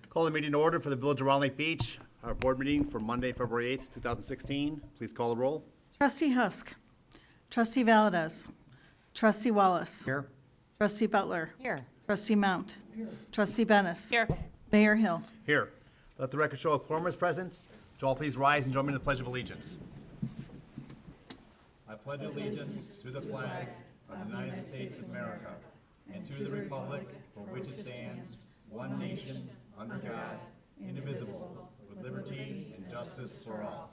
Call the meeting to order for the Village of Round Lake Beach, our board meeting for Monday, February 8th, 2016. Please call the roll. Trustee Husk. Trustee Valdez. Trustee Wallace. Here. Trustee Butler. Here. Trustee Mount. Trustee Bennis. Here. Mayor Hill. Here. Let the record show a quorum is present. Would you all please rise and join me in the Pledge of Allegiance. I pledge allegiance to the flag of the United States of America and to the republic for which it stands, one nation, under God, indivisible, with liberty and justice for all.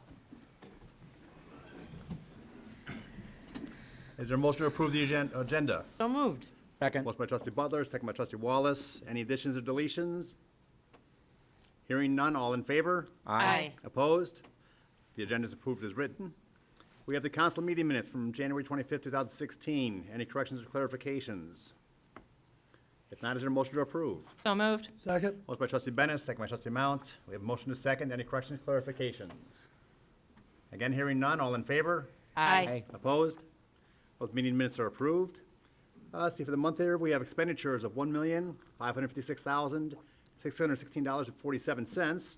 Is there a motion to approve the agenda? So moved. Second. Motion by trustee Butler, second by trustee Wallace. Any additions or deletions? Hearing none, all in favor? Aye. Opposed? The agenda is approved as written. We have the council meeting minutes from January 25th, 2016. Any corrections or clarifications? If not, is there a motion to approve? So moved. Second. Motion by trustee Bennis, second by trustee Mount. We have a motion to second. Any corrections or clarifications? Again, hearing none, all in favor? Aye. Opposed? Those meeting minutes are approved. See, for the month there, we have expenditures of $1,556,616.47.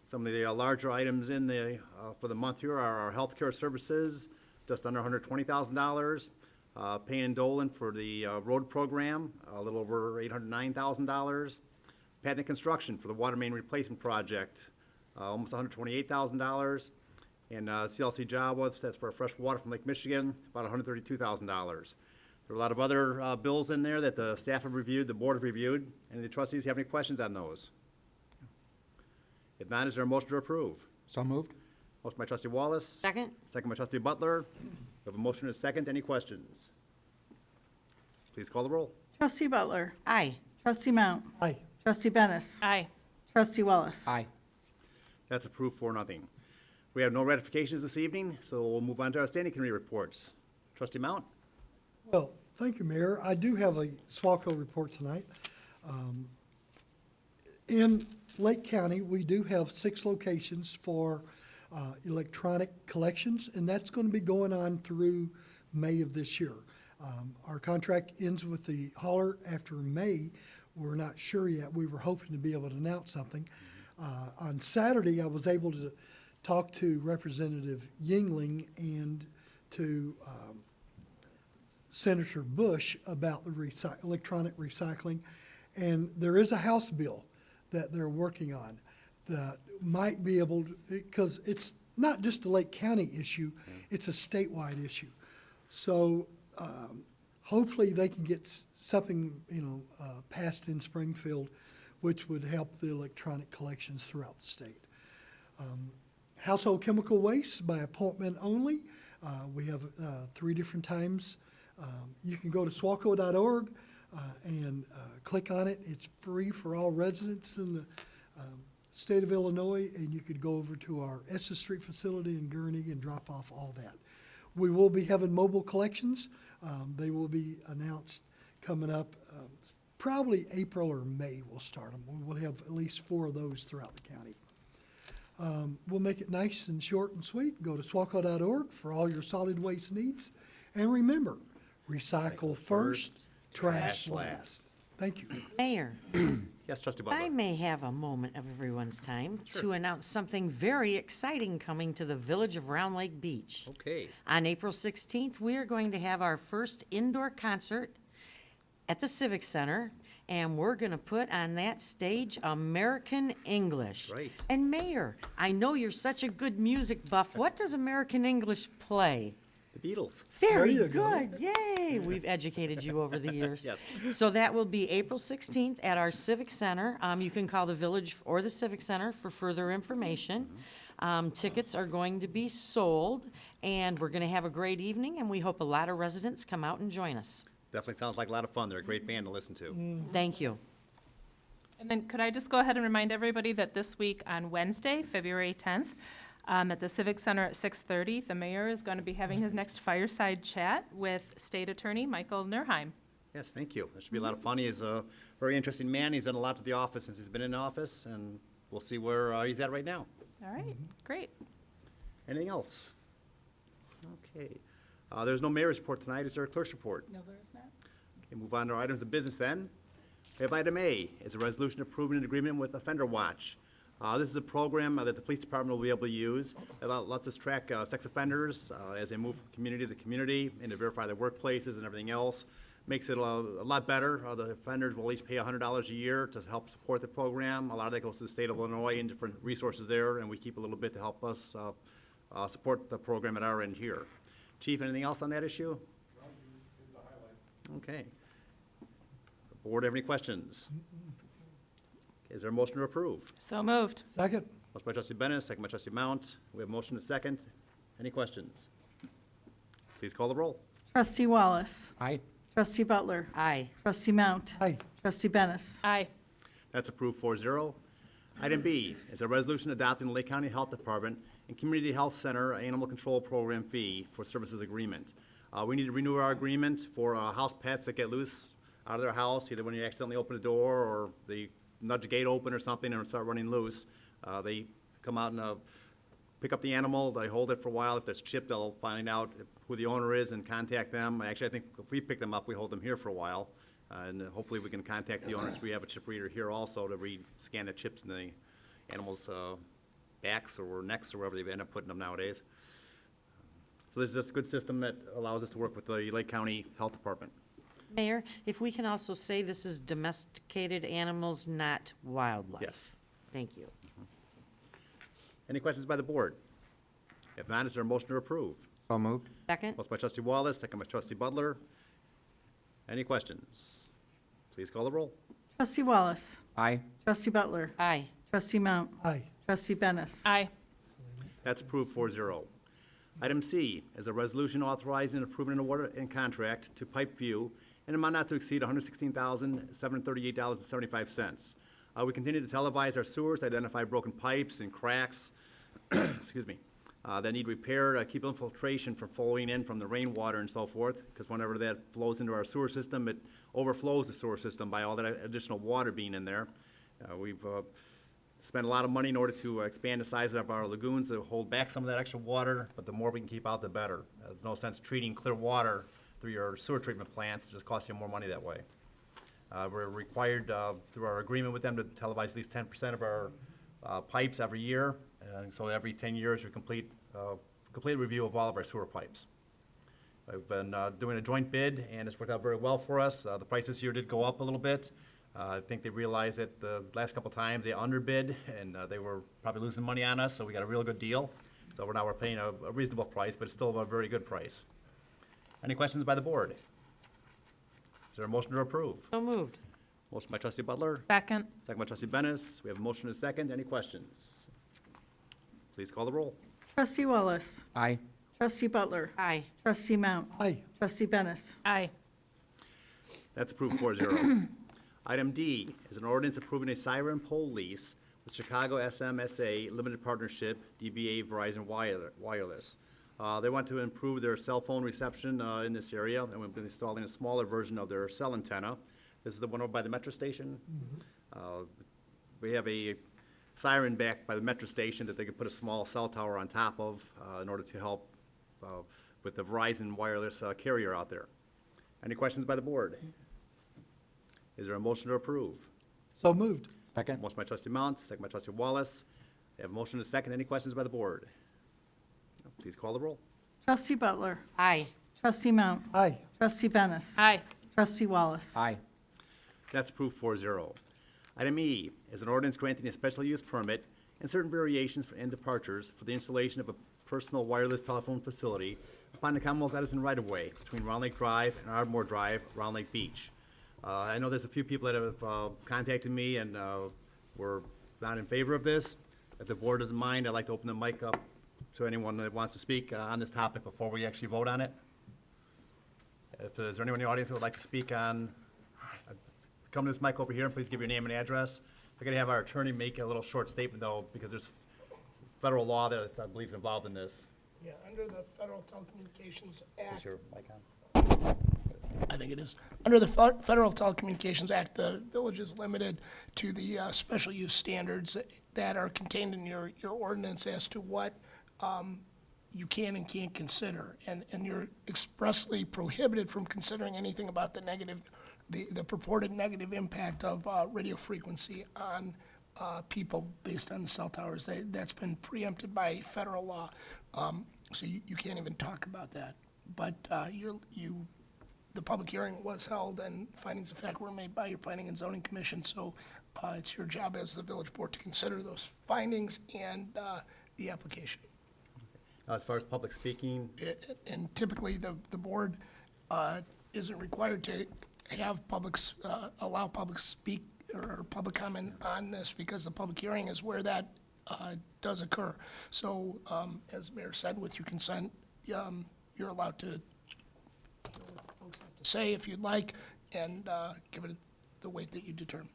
Some of the larger items in the, for the month here are our healthcare services, just under $120,000. Payne and Dolan for the road program, a little over $809,000. Patent Construction for the water main replacement project, almost $128,000. And CLC Jawa, that's for fresh water from Lake Michigan, about $132,000. There are a lot of other bills in there that the staff have reviewed, the board have reviewed. Any of the trustees have any questions on those? If not, is there a motion to approve? So moved. Motion by trustee Wallace. Second. Second by trustee Butler. We have a motion and a second. Any questions? Please call the roll. Trustee Butler. Aye. Trustee Mount. Aye. Trustee Bennis. Aye. Trustee Wallace. Aye. That's approved 4-0. We have no ratifications this evening, so we'll move on to our standing committee reports. Trustee Mount? Well, thank you, Mayor. I do have a SWACO report tonight. In Lake County, we do have 6 locations for electronic collections, and that's going to be going on through May of this year. Our contract ends with the hauler after May. We're not sure yet. We were hoping to be able to announce something. On Saturday, I was able to talk to Representative Yingling and to Senator Bush about the electronic recycling. And there is a House bill that they're working on that might be able to, because it's not just a Lake County issue, it's a statewide issue. So hopefully they can get something, passed in Springfield, which would help the electronic collections throughout the state. Household chemical waste by appointment only. We have 3 different times. You can go to swaco.org and click on it. It's free for all residents in the state of Illinois, and you could go over to our Estes Street facility in Gurnee and drop off all that. We will be having mobile collections. They will be announced coming up, probably April or May we'll start them. We will have at least 4 of those throughout the county. We'll make it nice and short and sweet. Go to swaco.org for all your solid waste needs. And remember, recycle first, trash last. Thank you. Mayor, Yes, trustee I Butler. may have a moment of everyone's time to announce something very exciting coming to the Village of Round Lake Beach. Okay. On April 16th, we are going to have our first indoor concert at the Civic Center, and we're going to put on that stage American English. Right. And Mayor, I know you're such a good music buff. What does American English play? The Beatles. Very you go. good, yay! We've educated you over the years. Yes. So that will be April 16th at our Civic Center. You can call the Village or the Civic Center for further information. Tickets are going to be sold, and we're going to have a great evening, and we hope a lot of residents come out and join us. Definitely sounds like a lot of fun. They're a great band to listen to. Thank you. And then could I just go ahead and remind everybody that this week on Wednesday, February 10th, at the Civic Center at 6:30, the mayor is going to be having his next fireside chat with State Attorney Michael Nerheim. Yes, thank you. That should be a lot of fun. He's a very interesting man. He's done a lot to the office since he's been in office, and we'll see where he's at right now. All right, great. Anything else? Okay. There's no mayor's report tonight. Is there a clerk's report? No, there is not. Okay, move on to our items of business then. We have item A, is a resolution approving an agreement with Offender Watch. This is a program that the police department will be able to use. It lets us track sex offenders as they move from community to community and to verify their workplaces and everything else. Makes it a lot better. The offenders will each pay $100 a year to help support the program. A lot of that goes to the state of Illinois and different resources there, and we keep a little bit to help us support the program at our end here. Chief, anything else on that issue? Okay. Board, have any questions? Is there a motion to approve? So moved. Second. Motion by trustee Bennett, second by trustee Mount. We have motion and second. Any questions? Please call the roll. Trustee Wallace. Aye. Trustee Butler. Aye. Trustee Mount. Aye. Trustee Bennis. Aye. That's approved 4-0. Item B is a resolution adopting the Lake County Health Department and Community Health Center Animal Control Program fee for services agreement. We need to renew our agreement for house pets that get loose out of their house, either when you accidentally open a door or they nudge the gate open or something and start running loose. They come out and pick up the animal, they hold it for a while. If it's chipped, they'll find out who the owner is and contact them. Actually, I think if we pick them up, we hold them here for a while. And hopefully we can contact the owners. We have a chip reader here also to scan the chips in the animals' backs or necks or wherever they end up putting them nowadays. So this is just a good system that allows us to work with the Lake County Health Department. Mayor, if we can also say this is domesticated animals, not wildlife. Yes. Thank you. Any questions by the board? If not, is there a motion to approve? So moved. Second? Motion by trustee Wallace, second by trustee Butler. Any questions? Please call the roll. Trustee Wallace. Aye. Trustee Butler. Aye. Trustee Mount. Aye. Trustee Bennis. Aye. That's approved 4-0. Item C is a resolution authorizing and approving an award and contract to Pipeview in an amount not to exceed $116,738.75. We continue to televise our sewers, identify broken pipes and cracks, excuse me, that need repair, keep infiltration from flowing in from the rainwater and so forth, because whenever that flows into our sewer system, it overflows the sewer system by all that additional water being in there. We've spent a lot of money in order to expand the size of our lagoons to hold back some of that extra water, but the more we can keep out, the better. There's no sense treating clear water through your sewer treatment plants. It just costs you more money that way. We're required through our agreement with them to televise at least 10% of our pipes every year. And so every 10 years, we complete review of all of our sewer pipes. We've been doing a joint bid, and it's worked out very well for us. The price this year did go up a little bit. I think they realized that the last couple times they underbid, and they were probably losing money on us, so we got a real good deal. So we're paying a reasonable price, but it's still a very good price. Any questions by the board? Is there a motion to approve? So moved. Motion by trustee Butler, Second. second by trustee Bennis. We have a motion and a second. Any questions? Please call the roll. Trustee Wallace. Aye. Trustee Butler. Aye. Trustee Mount. Aye. Trustee Bennis. Aye. That's approved 4-0. Item D is an ordinance approving a siren pole lease with Chicago SMSA Limited Partnership, DBA Verizon Wireless. They want to improve their cell phone reception in this area, and we've been installing a smaller version of their cell antenna. This is the one over by the metro station. We have a siren back by the metro station that they could put a small cell tower on top of in order to help with the Verizon wireless carrier out there. Any questions by the board? Is there a motion to approve? So moved. Second. Motion by trustee Mount, second by trustee Wallace. We have a motion and a second. Any questions by the board? Please call the roll. Trustee Butler. Aye. Trustee Mount. Aye. Trustee Bennis. Aye. Trustee Wallace. Aye. That's approved 4-0. Item E is an ordinance granting a special use permit and certain variations and departures for the installation of a personal wireless telephone facility upon the Commonwealth Edison right-of-way between Round Lake Drive and Ardmore Drive, Round Lake Beach. I know there's a few people that have contacted me and were not in favor of this. If the board doesn't mind, I'd like to open the mic up to anyone that wants to speak on this topic before we actually vote on it. If there's anyone in the audience that would like to speak on, come to this mic over here and please give your name and address. We're going to have our attorney make a little short statement though, because there's federal law that I believe is involved in this. Yeah, under the Federal Telecommunications Is Act, your mic on? I think it is, under the Federal Telecommunications Act, the village is limited to the special use standards that are contained in your ordinance as to what you can and can't consider, and you're expressly prohibited from considering anything about the negative, the purported negative impact of radio frequency on people based on the cell towers. That's been preempted by federal law, so you can't even talk about that. But the public hearing was held and findings of fact were made by your Planning and Zoning Commission, so it's your job as the village board to consider those findings and the application. As far as public speaking, And typically, the board isn't required to have allow public speak or public comment on this, because the public hearing is where that does occur. So, as Mayor said, with your consent, you're allowed to say if you'd like, and give it the weight that you determine.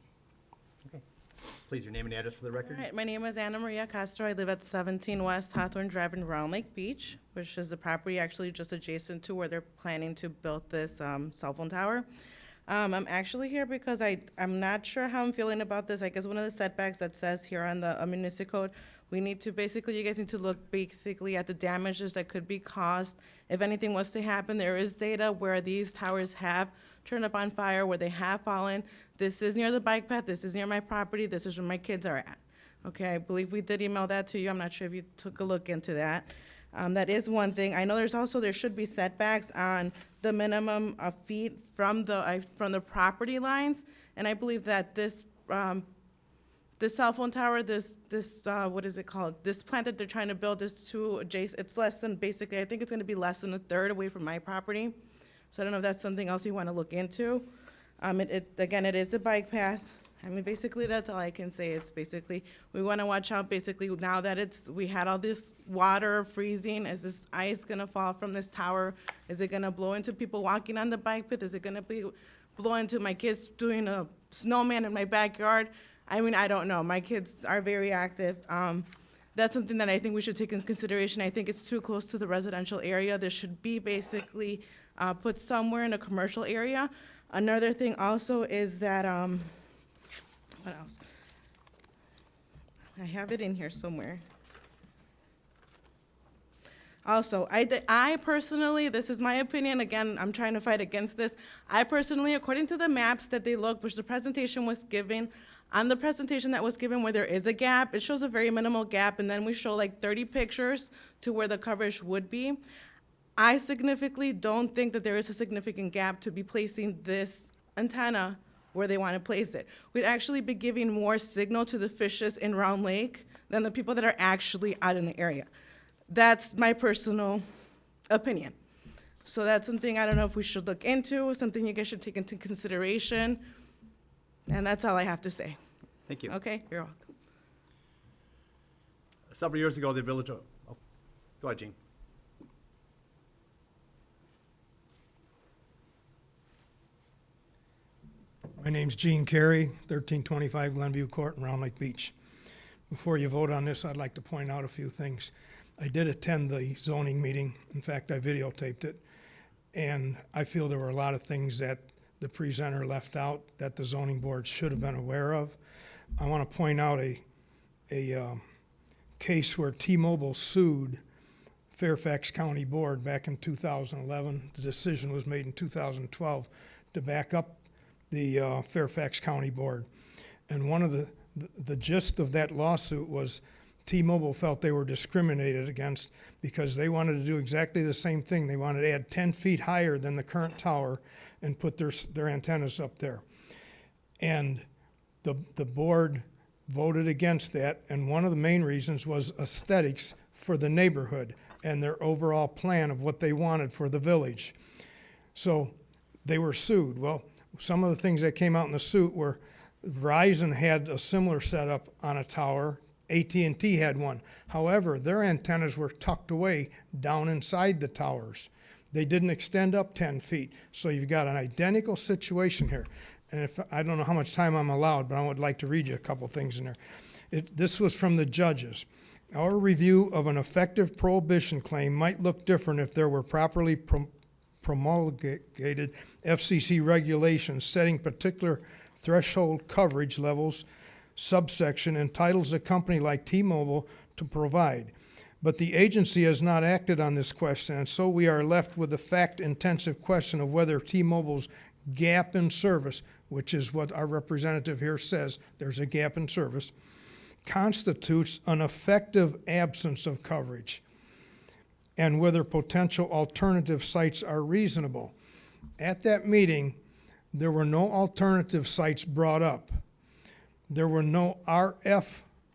please, your name and address for the record. All right, my name is Anna Maria Castro. I live at 17 West Hawthorne Drive in Round Lake Beach, which is the property actually just adjacent to where they're planning to build this cell phone tower. I'm actually here because I'm not sure how I'm feeling about this. I guess one of the setbacks that says here on the municipal code, we need to basically, you guys need to look basically at the damages that could be caused. If anything was to happen, there is data where these towers have turned up on fire, where they have fallen. This is near the bike path, this is near my property, this is where my kids are at. Okay, I believe we did email that to you. I'm not sure if you took a look into that. That is one thing. I know there should be setbacks on the minimum of feet from the property lines. And I believe that this cell phone tower, what is it called? This plant that they're trying to build is too adjacent. It's less than, basically, I think it's gonna be less than a third away from my property. So I don't know if that's something else you wanna look into. Again, it is the bike path. I mean, basically, that's all I can say. It's basically, we want to watch out, basically, now that we had all this water freezing, is this ice going to fall from this tower? Is it going to blow into people walking on the bike path? Is it going to blow into my kids doing a snowman in my backyard? I mean, I don't know. My kids are very active. That's something that I think we should take into consideration. I think it's too close to the residential area. This should be basically put somewhere in a commercial area. Another thing also is that, what else? I have it in here somewhere. Also, I personally, this is my opinion, again, I'm trying to fight against this. I personally, according to the maps that they look, which the presentation was given, on the presentation that was given where there is a gap, it shows a very minimal gap, and then we show like 30 pictures to where the coverage would be. I significantly don't think that there is a significant gap to be placing this antenna where they want to place it. We'd actually be giving more signal to the fishes in Round Lake than the people that are actually out in the area. That's my personal opinion. So that's something I don't know if we should look into, something you guys should take into consideration. And that's all I have to say. Thank you. Okay, you're welcome. Several years ago, the village, go ahead, Gene. My name's Gene Carey, 1325 Glenview Court in Round Lake Beach. Before you vote on this, I'd like to point out a few things. I did attend the zoning meeting. In fact, I videotaped it. And I feel there were a lot of things that the presenter left out that the zoning board should have been aware of. I want to point out a case where T-Mobile sued Fairfax County Board back in 2011. The decision was made in 2012 to back up the Fairfax County Board. And one of the gist of that lawsuit was T-Mobile felt they were discriminated against because they wanted to do exactly the same thing. They wanted to add 10 feet higher than the current tower and put their antennas up there. And the board voted against that, and one of the main reasons was aesthetics for the neighborhood and their overall plan of what they wanted for the village. So they were sued. Well, some of the things that came out in the suit were Verizon had a similar setup on a tower. AT&T had one. However, their antennas were tucked away down inside the towers. They didn't extend up 10 feet. So you've got an identical situation here. And I don't know how much time I'm allowed, but I would like to read you a couple things in there. This was from the judges. Our review of an effective prohibition claim might look different if there were properly promulgated FCC regulations setting particular threshold coverage levels, subsection entitles a company like T-Mobile to provide. But the agency has not acted on this question, and so we are left with the fact-intensive question of whether T-Mobile's gap in service, which is what our representative here says, there's a gap in service, constitutes an effective absence of coverage, and whether potential alternative sites are reasonable. At that meeting, there were no alternative sites brought up. There were no RF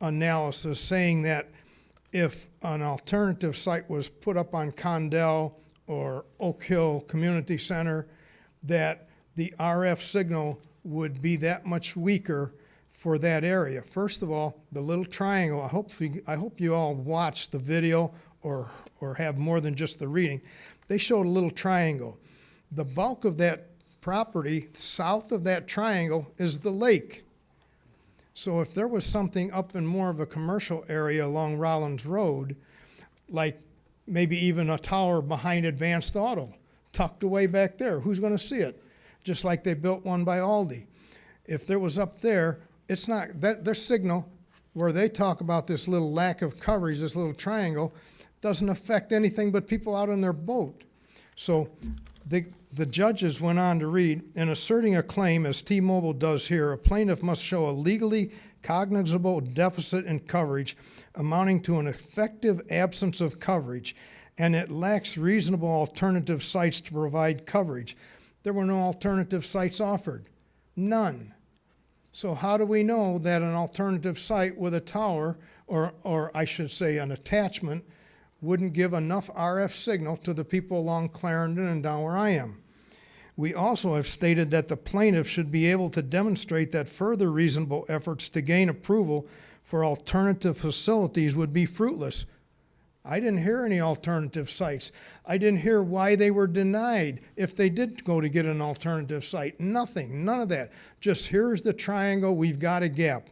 analysis saying that if an alternative site was put up on Condell or Oak Hill Community Center, that the RF signal would be that much weaker for that area. First of all, the little triangle, I hope you all watched the video or have more than just the reading. They showed a little triangle. The bulk of that property south of that triangle is the lake. So if there was something up in more of a commercial area along Rollins Road, like maybe even a tower behind Advanced Auto, tucked away back there, who's going to see it? Just like they built one by Aldi. If there was up there, it's not, that their signal, where they talk about this little lack of coverage, this little triangle, doesn't affect anything but people out on their boat. So the judges went on to read, in asserting a claim, as T-Mobile does here, a plaintiff must show a legally cognizable deficit in coverage amounting to an effective absence of coverage, and it lacks reasonable alternative sites to provide coverage. There were no alternative sites offered. None. So how do we know that an alternative site with a tower, or I should say an attachment, wouldn't give enough RF signal to the people along Clarendon and down where I am? We also have stated that the plaintiff should be able to demonstrate that further reasonable efforts to gain approval for alternative facilities would be fruitless. I didn't hear any alternative sites. I didn't hear why they were denied if they did go to get an alternative site. Nothing, none of that. Just here's the triangle, we've got a gap.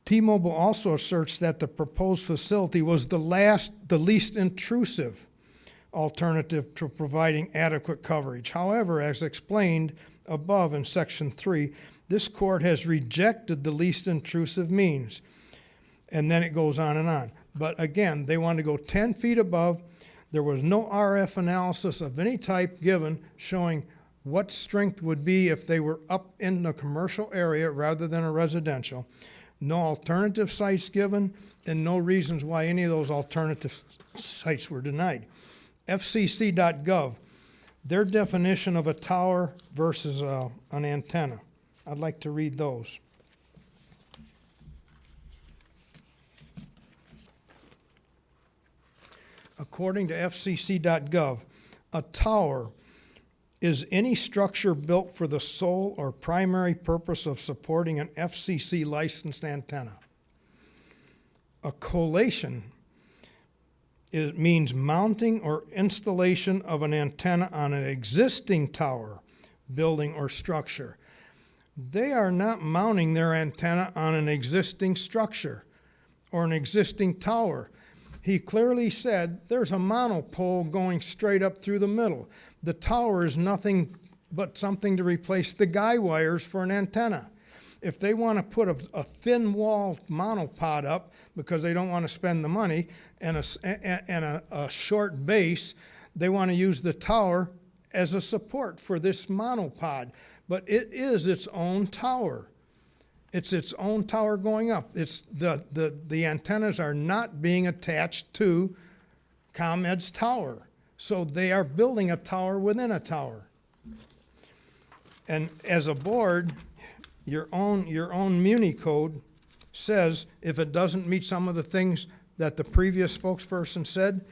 T-Mobile also asserts that the proposed facility was the least intrusive alternative to providing adequate coverage. However, as explained above in Section 3, this court has rejected the least intrusive means. And then it goes on and on. But again, they wanted to go 10 feet above. There was no RF analysis of any type given showing what strength would be if they were up in the commercial area rather than a residential. No alternative sites given, and no reasons why any of those alternative sites were denied. FCC.gov, their definition of a tower versus an antenna. I'd like to read those. According to FCC.gov, a tower is any structure built for the sole or primary purpose of supporting an FCC licensed antenna. A collation means mounting or installation of an antenna on an existing tower, building, or structure. They are not mounting their antenna on an existing structure or an existing tower. He clearly said there's a monopole going straight up through the middle. The tower is nothing but something to replace the guy wires for an antenna. If they want to put a thin wall monopod up because they don't want to spend the money and a short base, they want to use the tower as a support for this monopod. But it is its own tower. It's its own tower going up. It's the antennas are not being attached to ComEd's tower. So they are building a tower within a tower. And as a board, your own Muni code says if it doesn't meet some of the things that the previous spokesperson said,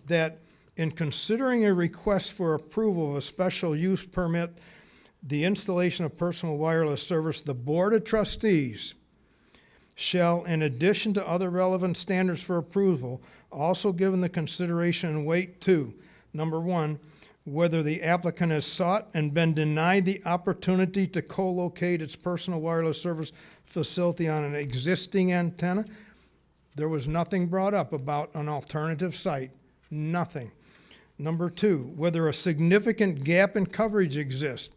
that in considering a request for approval of a special use permit, the installation of personal wireless service, the Board of Trustees shall, in addition to other relevant standards for approval, also given the consideration and weight to, number one, whether the applicant has sought and been denied the opportunity to co-locate its personal wireless service facility on an existing antenna. There was nothing brought up about an alternative site, nothing. Number two, whether a significant gap in coverage exists.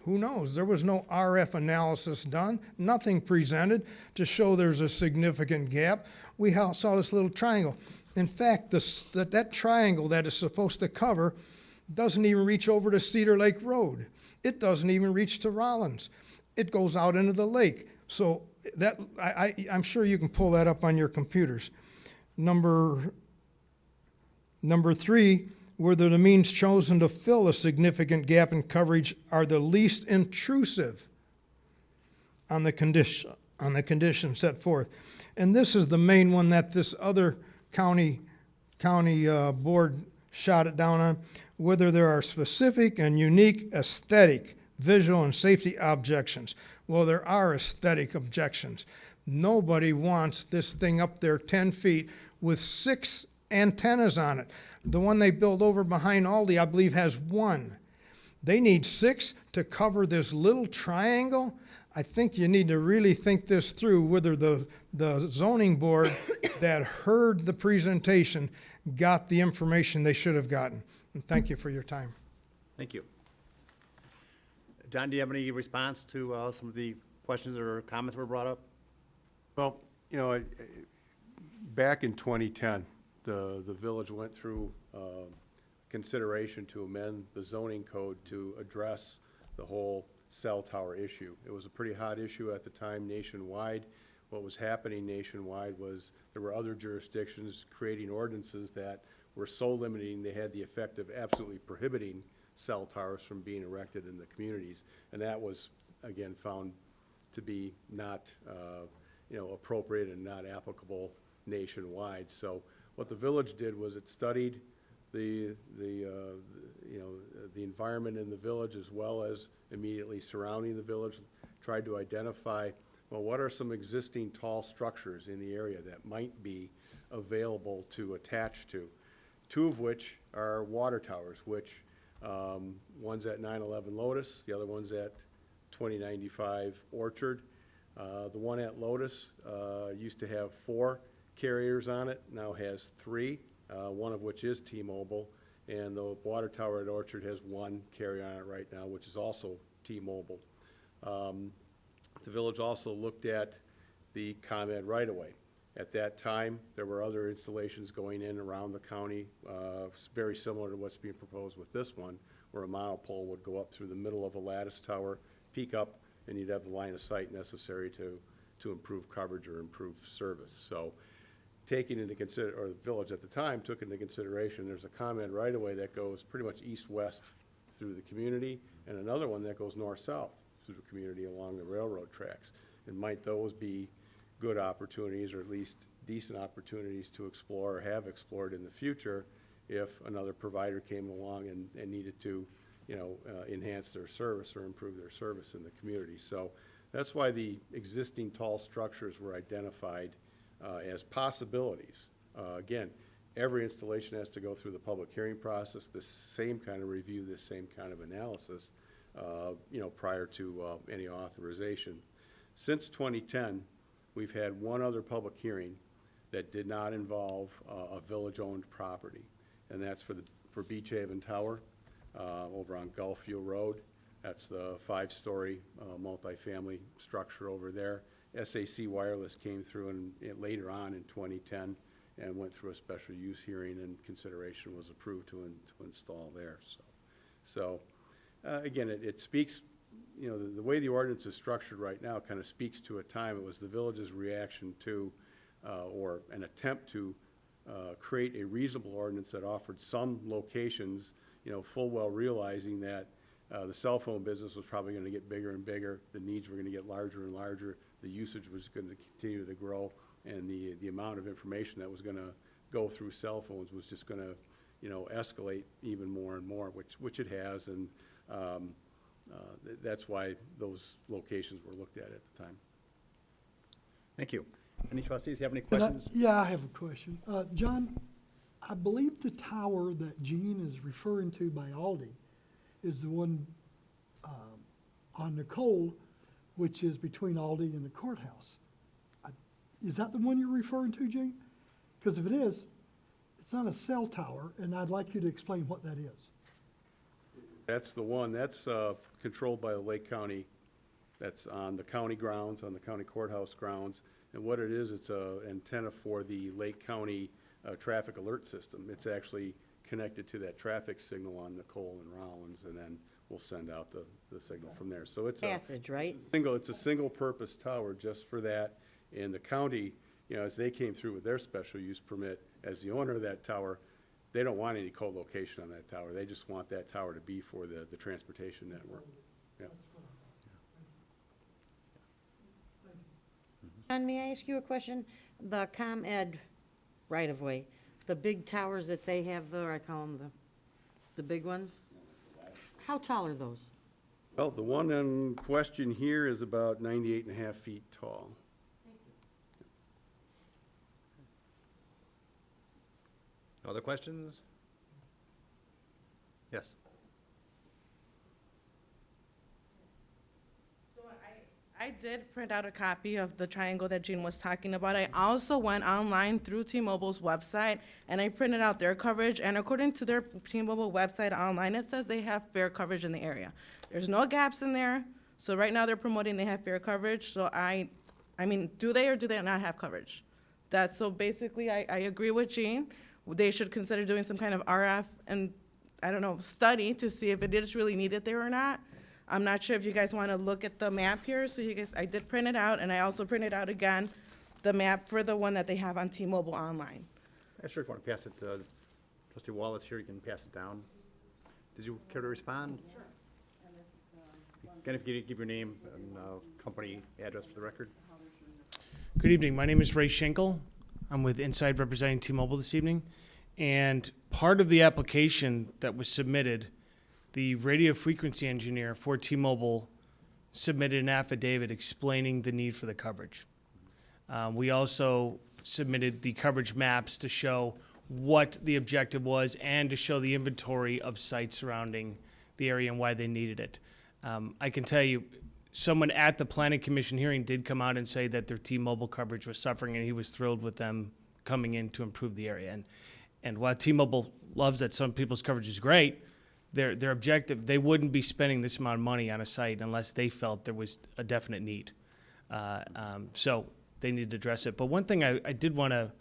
Who knows? There was no RF analysis done, nothing presented to show there's a significant gap. We saw this little triangle. In fact, that triangle that is supposed to cover doesn't even reach over to Cedar Lake Road. It doesn't even reach to Rollins. It goes out into the lake. So that, I'm sure you can pull that up on your computers. Number 3, whether the means chosen to fill a significant gap in coverage are the least intrusive on the condition set forth. And this is the main one that this other county board shot it down on, whether there are specific and unique aesthetic, visual, and safety objections. Well, there are aesthetic objections. Nobody wants this thing up there 10 feet with 6 antennas on it. The one they built over behind Aldi, I believe, has 1. They need 6 to cover this little triangle. I think you need to really think this through, whether the zoning board that heard the presentation got the information they should have gotten. And thank you for your time. Thank you. John, do you have any response to some of the questions or comments that were brought up? Well, back in 2010, the village went through consideration to amend the zoning code to address the whole cell tower issue. It was a pretty hot issue at the time nationwide. What was happening nationwide was there were other jurisdictions creating ordinances that were so limiting they had the effect of absolutely prohibiting cell towers from being erected in the communities. And that was, again, found to be not appropriate and not applicable nationwide. So what the village did was it studied the environment in the village as well as immediately surrounding the village, tried to identify, well, what are some existing tall structures in the area that might be available to attach to, 2 of which are water towers, which one's at 911 Lotus, the other one's at 2095 Orchard. The one at Lotus used to have 4 carriers on it, now has 3, one of which is T-Mobile, and the water tower at Orchard has 1 carrier on it right now, which is also T-Mobile. The village also looked at the ComEd right-of-way. At that time, there were other installations going in around the county, very similar to what's being proposed with this one, where a monopole would go up through the middle of a lattice tower, peak up, and you'd have the line of sight necessary to improve coverage or improve service. So taking into or the village at the time took into consideration, there's a ComEd right-of-way that goes pretty much east-west through the community, and another one that goes north-south through the community along the railroad tracks. And might those be good opportunities, or at least decent opportunities to explore or have explored in the future if another provider came along and needed to, enhance their service or improve their service in the community. So that's why the existing tall structures were identified as possibilities. Again, every installation has to go through the public hearing process, the same kind of review, the same kind of analysis, prior to any authorization. Since 2010, we've had 1 other public hearing that did not involve a village-owned property, and that's for Beach Haven Tower over on Gulfview Road. That's the 5-story multifamily structure over there. SAC Wireless came through and later on in 2010 and went through a special use hearing, and consideration was approved to install there. So again, it speaks, the way the ordinance is structured right now kind of speaks to a time. It was the village's reaction to, or an attempt to create a reasonable ordinance that offered some locations, full well realizing that the cell phone business was probably going to get bigger and bigger, the needs were going to get larger and larger, the usage was going to continue to grow, and the amount of information that was going to go through cell phones was just going to, escalate even more and more, which it has, and that's why those locations were looked at the time. Thank you. Any trustees have any And questions? Yeah, I have a question. John, I believe the tower that Gene is referring to by Aldi is the one on Nicole, which is between Aldi and the courthouse. Is that the one you're referring to, Gene? Because if it is, it's not a cell tower, and I'd like you to explain what that is. That's the one, that's controlled by the Lake County, that's on the county grounds, on the county courthouse grounds. And what it is, it's a antenna for the Lake County traffic alert system. It's actually connected to that traffic signal on Nicole and Rollins, and then we'll send out the signal from there. So it's a Passage, right? it's a single-purpose tower just for that. And the county, you know, as they came through with their special use permit, as the owner of that tower, they don't want any co-location on that tower. They just want that tower to be for the transportation network. Yeah. John, may I ask you a question? The ComEd right-of-way, the big towers that they have there, I call them the big ones. How tall are those? Well, the one in question here is about 98.5 feet tall. Other questions? Yes. I did print out a copy of the triangle that Jean was talking about. I also went online through T-Mobile's website, and I printed out their coverage, and according to their T-Mobile website online, it says they have fair coverage in the area. There's no gaps in there, so right now they're promoting they have fair coverage, so I mean, do they or do they not have coverage? So basically, I agree with Jean. They should consider doing some kind of RF and, I don't know, study to see if it is really needed there or not. I'm not sure if you guys want to look at the map here, so you guys, I did print it out, and I also printed out again the map for the one that they have on T-Mobile online. Sure, if you want to pass it to trustee Wallace here, you can pass it down. Did you care to respond? Sure. Again, if you could give your name and company address for the record. Good evening. My name is Ray Schenkel. I'm with Inside representing T-Mobile this evening. And part of the application that was submitted, the radio frequency engineer for T-Mobile submitted an affidavit explaining the need for the coverage. We also submitted the coverage maps to show what the objective was and to show the inventory of sites surrounding the area and why they needed it. I can tell you, someone at the Planning Commission hearing did come out and say that their T-Mobile coverage was suffering, and he was thrilled with them coming in to improve the area. And while T-Mobile loves that some people's coverage is great, their objective, they wouldn't be spending this amount of money on a site unless they felt there was a definite need. So they need to address it. But one thing I did want to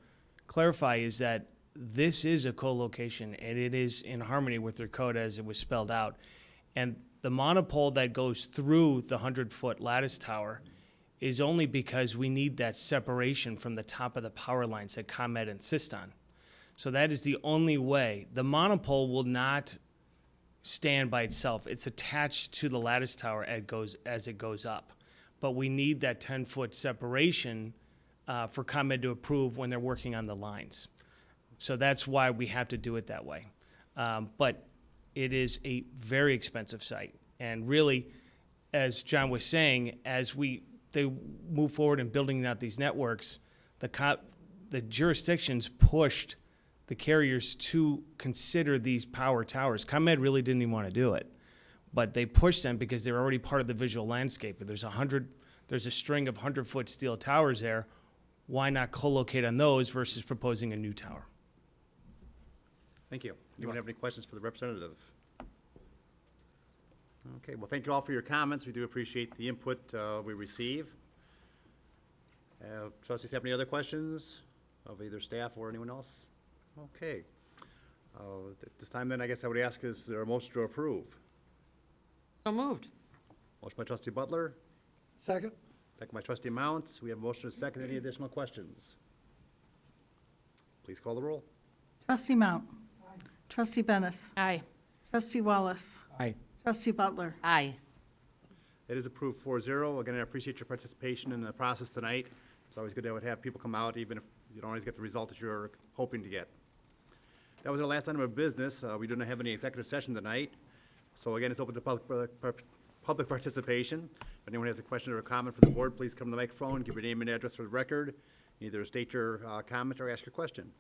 clarify is that this is a co-location, and it is in harmony with their code as it was spelled out. And the monopole that goes through the 100-foot lattice tower is only because we need that separation from the top of the power lines that ComEd insists on. So that is the only way. The monopole will not stand by itself. It's attached to the lattice tower as it goes up. But we need that 10-foot separation for ComEd to approve when they're working on the lines. So that's why we have to do it that way. But it is a very expensive site. And really, as John was saying, as they move forward in building out these networks, the jurisdictions pushed the carriers to consider these power towers. ComEd really didn't even want to do it, but they pushed them because they're already part of the visual landscape. There's a string of 100-foot steel towers there. Why not co-locate on those versus proposing a new tower? Thank you. Anyone have any questions for the representative? Okay, well, thank you all for your comments. We do appreciate the input we receive. Trustees have any other questions of either staff or anyone else? Okay. At this time then, I guess I would ask, is there a motion to approve? So moved. Motion by trustee Butler, Second? second by trustee Mounts. We have a motion to second. Any additional questions? Please call the roll. Trustee Mount. Trustee Bennis. Aye. Trustee Wallace. Aye. Trustee Butler. Aye. It is approved 4-0. Again, I appreciate your participation in the process tonight. It's always good to have people come out, even if you don't always get the result that you're hoping to get. That was our last item of business. We do not have any executive session tonight. So again, it's open to public participation. If anyone has a question or a comment for the board, please come to the microphone, give your name and address for the record. Either state your comment or ask your question.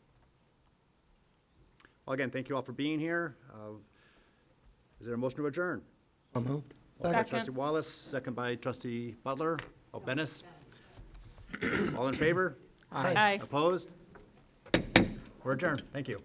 Well, again, thank you all for being here. Is there a motion to adjourn? So moved. By Second. trustee Wallace, second by trustee Butler. Oh, Bennis. All in favor? Aye. Opposed? We're adjourned. Thank you.